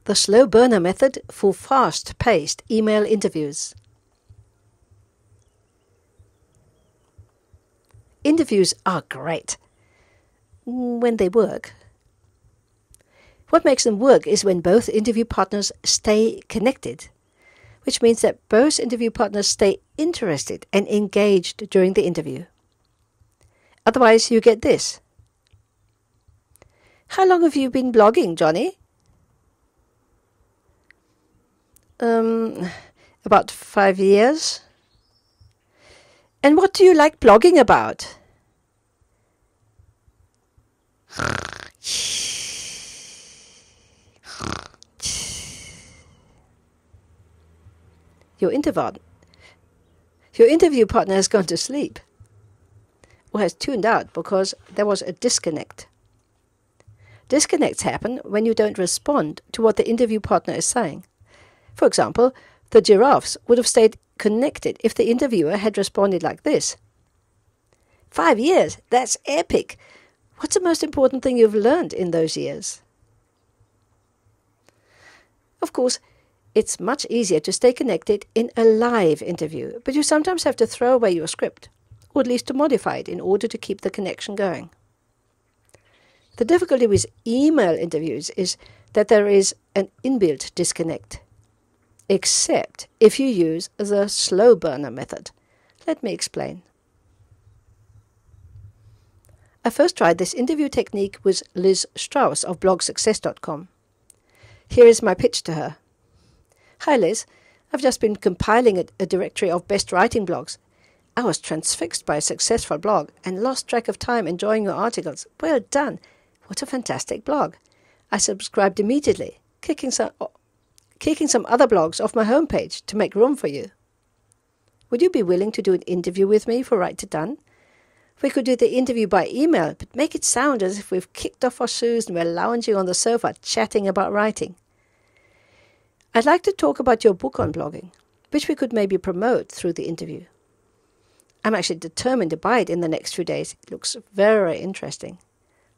the Slowburner method for fast-paced email interviews. Interviews are great when they work. What makes them work is when both interview partners stay connected, which means that both interview partners stay interested and engaged during the interview. Otherwise, you get this. How long have you been blogging, Johnny? About 5 years. And what do you like blogging about? Your interview partner has gone to sleep or has tuned out because there was a disconnect. Disconnects happen when you don't respond to what the interview partner is saying. For example, the giraffes would have stayed connected if the interviewer had responded like this. 5 years, that's epic. What's the most important thing you've learned in those years? Of course, it's much easier to stay connected in a live interview, but you sometimes have to throw away your script, or at least to modify it in order to keep the connection going. The difficulty with email interviews is that there is an inbuilt disconnect, except if you use the Slowburner method. Let me explain. I first tried this interview technique with Liz Strauss of blogsuccess.com. Here is my pitch to her. Hi Liz, I've just been compiling a directory of best writing blogs. I was transfixed by a successful blog and lost track of time enjoying your articles. Well done. What a fantastic blog. I subscribed immediately, kicking some other blogs off my homepage to make room for you. Would you be willing to do an interview with me for Write to Done? We could do the interview by email, but make it sound as if we've kicked off our shoes and we're lounging on the sofa chatting about writing. I'd like to talk about your book on blogging, which we could maybe promote through the interview. I'm actually determined to buy it in the next few days. It looks very interesting.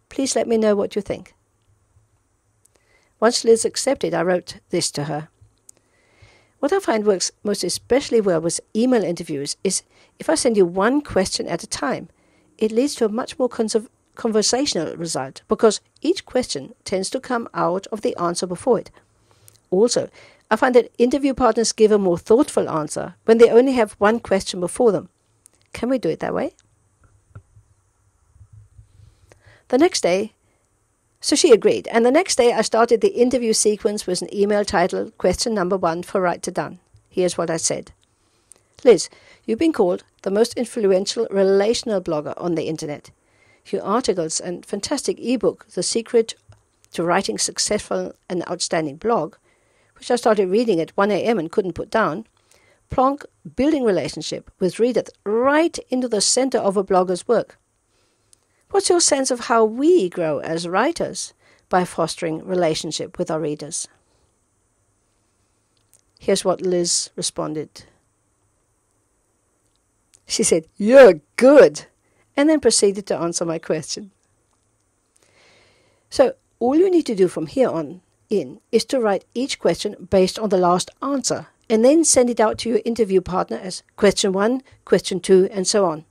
Please let me know what you think. Once Liz accepted, I wrote this to her. What I find works most especially well with email interviews is if I send you one question at a time, it leads to a much more conversational result because each question tends to come out of the answer before it. Also, I find that interview partners give a more thoughtful answer when they only have one question before them. Can we do it that way? So she agreed, and the next day I started the interview sequence with an email titled Question Number 1 for Write to Done. Here's what I said. Liz, you've been called the most influential relational blogger on the internet. Your articles and fantastic ebook, The Secret to Writing Successful and Outstanding Blog, which I started reading at 1 a.m. and couldn't put down, plonk building relationship with readers right into the center of a blogger's work. What's your sense of how we grow as writers by fostering relationship with our readers? Here's what Liz responded. She said, "You're good," and then proceeded to answer my question. So all you need to do from here on in is to write each question based on the last answer and then send it out to your interview partner as question 1, question 2, and so on.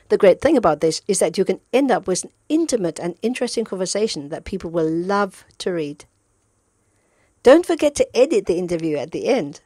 The great thing about this is that you can end up with an intimate and interesting conversation that people will love to read. Don't forget to edit the interview at the end.